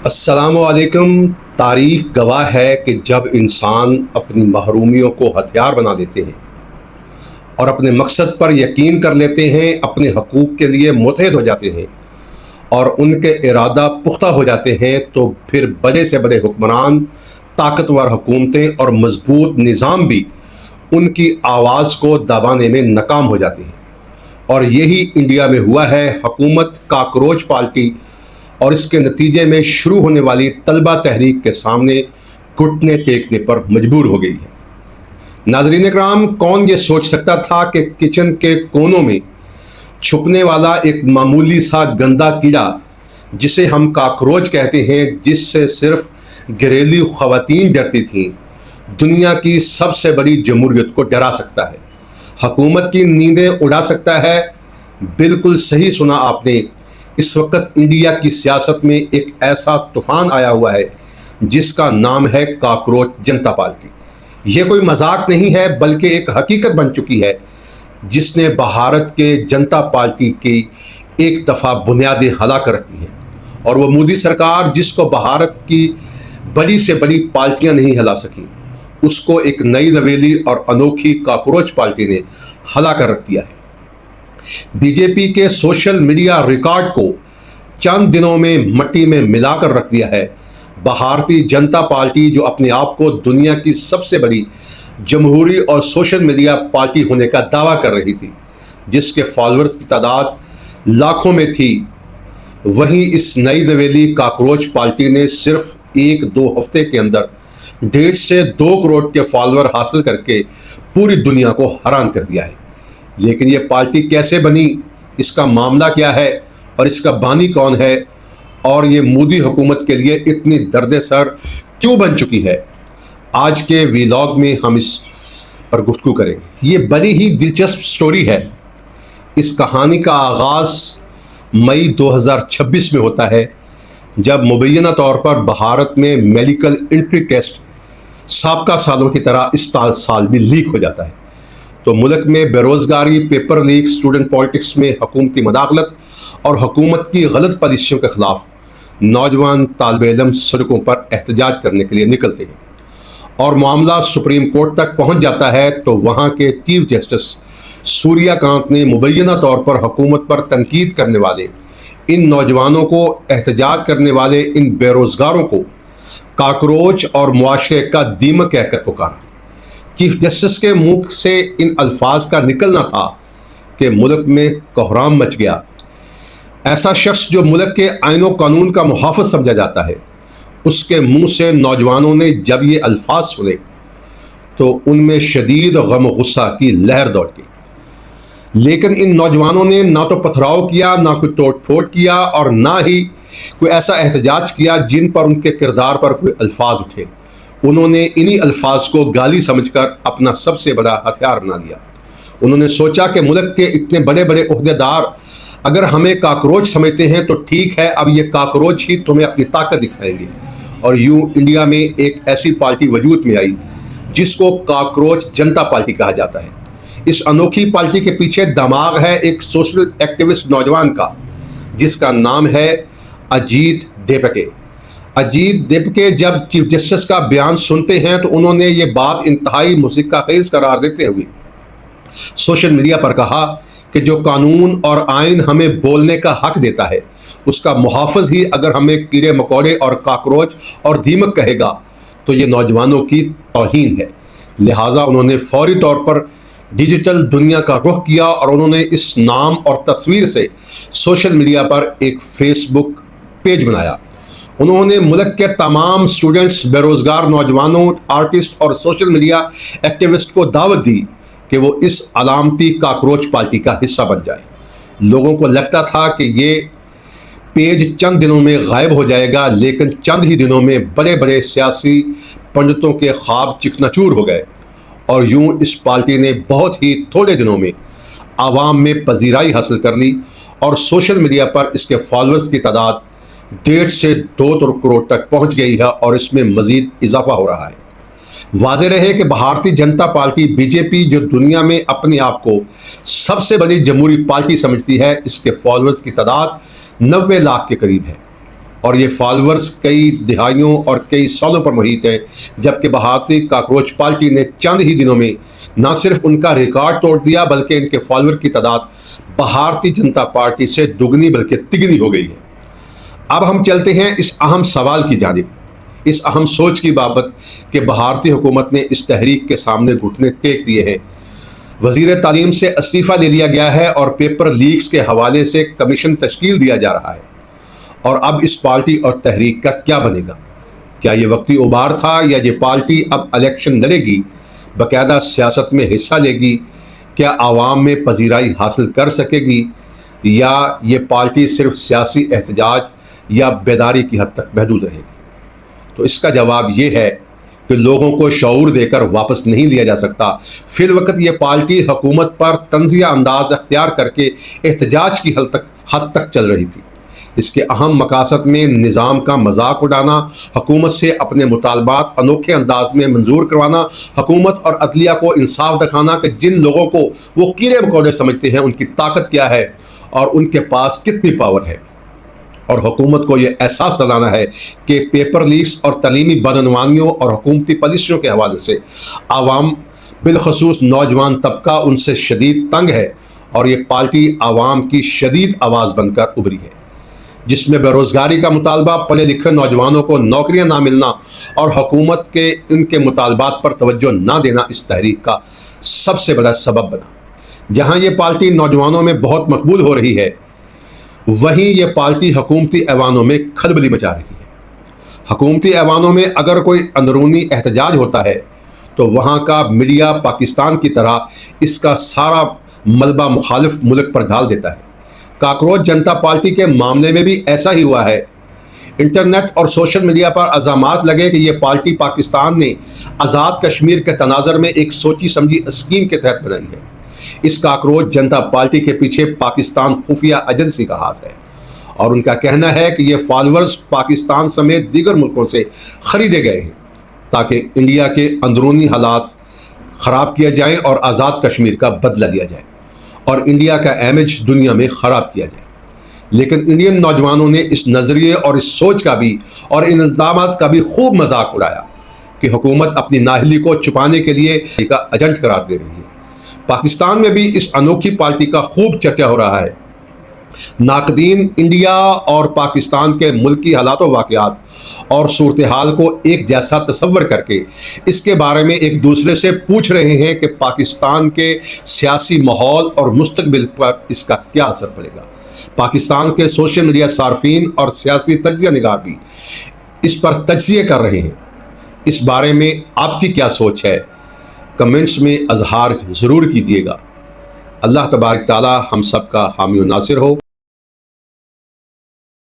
السلام علیکم۔ تاریخ گواہ ہے کہ جب انسان اپنی محرومیوں کو ہتھیار بنا لیتے ہیں اور اپنے مقصد پر یقین کر لیتے ہیں، اپنے حقوق کے لیے متحد ہو جاتے ہیں اور ان کے ارادہ پختہ ہو جاتے ہیں، تو پھر بڑے سے بڑے حکمران، طاقتور حکومتیں اور مضبوط نظام بھی ان کی آواز کو دبانے میں ناکام ہو جاتے ہیں۔ اور یہی انڈیا میں ہوا ہے۔ حکومت کاکروچ پارٹی اور اس کے نتیجے میں شروع ہونے والی طلبہ تحریک کے سامنے گھٹنے ٹیکنے پر مجبور ہو گئی ہے۔ ناظرین اکرام، کون یہ سوچ سکتا تھا کہ کچن کے کونوں میں چھپنے والا ایک معمولی سا گندا کیڑا، جسے ہم کاکروچ کہتے ہیں، جس سے صرف گھریلو خواتین ڈرتی تھیں، دنیا کی سب سے بڑی جمہوریت کو ڈرا سکتا ہے، حکومت کی نیندیں اڑا سکتا ہے۔ بالکل صحیح سنا آپ نے۔ اس وقت انڈیا کی سیاست میں ایک ایسا طوفان آیا ہوا ہے جس کا نام ہے کاکروچ جنتا پارٹی۔ یہ کوئی مذاق نہیں ہے، بلکہ ایک حقیقت بن چکی ہے جس نے بھارت کے جنتا پارٹی کی ایک دفعہ بنیادیں ہلا کر رکھی ہیں، اور وہ مودی سرکار جس کو بھارت کی بڑی سے بڑی پارٹیاں نہیں ہلا سکیں، اس کو ایک نئی نویلی اور انوکھی کاکروچ پارٹی نے ہلا کر رکھ دیا ہے۔ بی جے پی کے سوشل میڈیا ریکارڈ کو چند دنوں میں مٹی میں ملا کر رکھ دیا ہے۔ بھارتی جنتا پارٹی، جو اپنے آپ کو دنیا کی سب سے بڑی جمہوری اور سوشل میڈیا پارٹی ہونے کا دعویٰ کر رہی تھی، جس کے فالورز کی تعداد لاکھوں میں تھی، وہیں اس نئی نویلی کاکروچ پارٹی نے صرف 1-2 ہفتے کے اندر 1.5 سے 2 کروڑ کے فالوور حاصل کر کے پوری دنیا کو حیران کر دیا ہے۔ لیکن یہ پارٹی کیسے بنی، اس کا معاملہ کیا ہے اور اس کا بانی کون ہے، اور یہ مودی حکومت کے لیے اتنی درد سر کیوں بن چکی ہے، آج کے ویلاگ میں ہم اس پر گفتگو کریں گے۔ یہ بڑی ہی دلچسپ سٹوری ہے۔ اس کہانی کا آغاز مئی 2026 میں ہوتا ہے، جب مبینہ طور پر بھارت میں میڈیکل انٹری ٹیسٹ سابقہ سالوں کی طرح اس سال بھی لیک ہو جاتا ہے۔ تو ملک میں بے روزگاری، پیپر لیک، اسٹوڈنٹ پالیٹکس میں حکومتی مداخلت اور حکومت کی غلط پالیسیوں کے خلاف نوجوان طالب علم سڑکوں پر احتجاج کرنے کے لیے نکلتے ہیں، اور معاملہ سپریم کورٹ تک پہنچ جاتا ہے۔ تو وہاں کے چیف جسٹس سوریہ کانت نے مبینہ طور پر حکومت پر تنقید کرنے والے ان نوجوانوں کو، احتجاج کرنے والے ان بے روزگاروں کو کاکروچ اور معاشرے کا دیمک کہہ کر پکارا۔ چیف جسٹس کے منہ سے ان الفاظ کا نکلنا تھا کہ ملک میں کوحرام مچ گیا۔ ایسا شخص جو ملک کے آئین و قانون کا محافظ سمجھا جاتا ہے، اس کے منہ سے نوجوانوں نے جب یہ الفاظ سنے تو ان میں شدید غم و غصہ کی لہر دوڑ گئی۔ لیکن ان نوجوانوں نے نہ تو پتھراؤ کیا، نہ کوئی توڑ پھوڑ کیا، اور نہ ہی کوئی ایسا احتجاج کیا جن پر ان کے کردار پر کوئی الفاظ اٹھے۔ انہوں نے انہی الفاظ کو گالی سمجھ کر اپنا سب سے بڑا ہتھیار بنا لیا۔ انہوں نے سوچا کہ ملک کے اتنے بڑے بڑے عہدیدار اگر ہمیں کاکروچ سمجھتے ہیں تو ٹھیک ہے، اب یہ کاکروچ ہی تمہیں اپنی طاقت دکھائیں گے۔ اور یوں انڈیا میں ایک ایسی پارٹی وجود میں آئی جس کو کاکروچ جنتا پارٹی کہا جاتا ہے۔ اس انوکھی پارٹی کے پیچھے دماغ ہے ایک سوشل ایکٹیوسٹ نوجوان کا، جس کا نام ہے اجیت دیپکے۔ اجیت دیپکے جب چیف جسٹس کا بیان سنتے ہیں تو انہوں نے یہ بات انتہائی موسیقی خیز قرار دیتے ہوئے سوشل میڈیا پر کہا کہ جو قانون اور آئین ہمیں بولنے کا حق دیتا ہے، اس کا محافظ ہی اگر ہمیں کیڑے مکوڑے اور کاکروچ اور دیمک کہے گا تو یہ نوجوانوں کی توہین ہے۔ لہٰذا انہوں نے فوری طور پر ڈیجیٹل دنیا کا رخ کیا، اور انہوں نے اس نام اور تصویر سے سوشل میڈیا پر ایک فیس بک پیج بنایا۔ انہوں نے ملک کے تمام اسٹوڈنٹس، بے روزگار نوجوانوں، آرٹسٹ اور سوشل میڈیا ایکٹیوسٹ کو دعوت دی کہ وہ اس علامتی کاکروچ پارٹی کا حصہ بن جائے۔ لوگوں کو لگتا تھا کہ یہ پیج چند دنوں میں غائب ہو جائے گا، لیکن چند ہی دنوں میں بڑے بڑے سیاسی پنڈتوں کے خواب چکنا چور ہو گئے، اور یوں اس پارٹی نے بہت ہی تھوڑے دنوں میں عوام میں پذیرائی حاصل کر لی، اور سوشل میڈیا پر اس کے فالورز کی تعداد 1.5 سے 2 کروڑ تک پہنچ گئی ہے، اور اس میں مزید اضافہ ہو رہا ہے۔ واضح رہے کہ بھارتی جنتا پارٹی بی جے پی، جو دنیا میں اپنے آپ کو سب سے بڑی جمہوری پارٹی سمجھتی ہے، اس کے فالورز کی تعداد 90 لاکھ کے قریب ہے۔ اور یہ فالورز کئی دہائیوں اور کئی سالوں پر محیط ہیں، جبکہ بھارتی کاکروچ پارٹی نے چند ہی دنوں میں نہ صرف ان کا ریکارڈ توڑ دیا بلکہ ان کے فالور کی تعداد بھارتی جنتا پارٹی سے دگنی بلکہ تگنی ہو گئی ہے۔ اب ہم چلتے ہیں اس اہم سوال کی جانب، اس اہم سوچ کی بابت کہ بھارتی حکومت نے اس تحریک کے سامنے گھٹنے ٹیک دیے ہیں، وزیر تعلیم سے استعفیٰ لے لیا گیا ہے اور پیپر لیکس کے حوالے سے کمیشن تشکیل دیا جا رہا ہے، اور اب اس پارٹی اور تحریک کا کیا بنے گا؟ کیا یہ وقتی ابھار تھا یا یہ پارٹی اب الیکشن لڑے گی، باقاعدہ سیاست میں حصہ لے گی، کیا عوام میں پذیرائی حاصل کر سکے گی، یا یہ پارٹی صرف سیاسی احتجاج یا بیداری کی حد تک محدود رہے گی؟ تو اس کا جواب یہ ہے کہ لوگوں کو شعور دے کر واپس نہیں لیا جا سکتا۔ فی الوقت یہ پارٹی حکومت پر طنزیہ انداز اختیار کر کے احتجاج کی حد تک چل رہی تھی۔ اس کے اہم مقاصد میں نظام کا مذاق اڑانا، حکومت سے اپنے مطالبات انوکھے انداز میں منظور کروانا، حکومت اور عدلیہ کو انصاف دکھانا کہ جن لوگوں کو وہ کیڑے مکوڑے سمجھتے ہیں ان کی طاقت کیا ہے اور ان کے پاس کتنی پاور ہے، اور حکومت کو یہ احساس دلانا ہے کہ پیپر لیکس اور تعلیمی بدعنوانیوں اور حکومتی پالیسیوں کے حوالے سے عوام بالخصوص نوجوان طبقہ ان سے شدید تنگ ہے، اور یہ پارٹی عوام کی شدید آواز بن کر ابھری ہے، جس میں بے روزگاری کا مطالبہ، پڑھے لکھے نوجوانوں کو نوکریاں نہ ملنا اور حکومت کے ان کے مطالبات پر توجہ نہ دینا اس تحریک کا سب سے بڑا سبب بنا۔ جہاں یہ پارٹی نوجوانوں میں بہت مقبول ہو رہی ہے، وہیں یہ پارٹی حکومتی ایوانوں میں کھلبلی مچا رہی ہے۔ حکومتی ایوانوں میں اگر کوئی اندرونی احتجاج ہوتا ہے تو وہاں کا میڈیا پاکستان کی طرح اس کا سارا ملبہ مخالف ملک پر ڈال دیتا ہے۔ کاکروچ جنتا پارٹی کے معاملے میں بھی ایسا ہی ہوا ہے۔ انٹرنیٹ اور سوشل میڈیا پر الزامات لگے کہ یہ پارٹی پاکستان نے آزاد کشمیر کے تناظر میں ایک سوچی سمجھی اسکیم کے تحت بنائی ہے۔ اس کاکروچ جنتا پارٹی کے پیچھے پاکستان خفیہ ایجنسی کا ہاتھ ہے، اور ان کا کہنا ہے کہ یہ فالورز پاکستان سمیت دیگر ملکوں سے خریدے گئے ہیں تاکہ انڈیا کے اندرونی حالات خراب کیا جائیں اور آزاد کشمیر کا بدلہ لیا جائے اور انڈیا کا امیج دنیا میں خراب کیا جائے۔ لیکن انڈین نوجوانوں نے اس نظریے اور اس سوچ کا بھی اور ان الزامات کا بھی خوب مذاق اڑایا کہ حکومت اپنی نااہلی کو چھپانے کے لیے کا ایجنٹ قرار دے رہی ہے۔ پاکستان میں بھی اس انوکھی پارٹی کا خوب چرچا ہو رہا ہے۔ ناقدین انڈیا اور پاکستان کے ملکی حالات و واقعات اور صورتحال کو ایک جیسا تصور کر کے اس کے بارے میں ایک دوسرے سے پوچھ رہے ہیں کہ پاکستان کے سیاسی ماحول اور مستقبل پر اس کا کیا اثر پڑے گا۔ پاکستان کے سوشل میڈیا صارفین اور سیاسی تجزیہ نگار بھی اس پر تجزیے کر رہے ہیں۔ اس بارے میں آپ کی کیا سوچ ہے؟ کمنٹس میں اظہار ضرور کیجیے گا۔ اللہ تبارک تعالی ہم سب کا حامی و ناصر ہو۔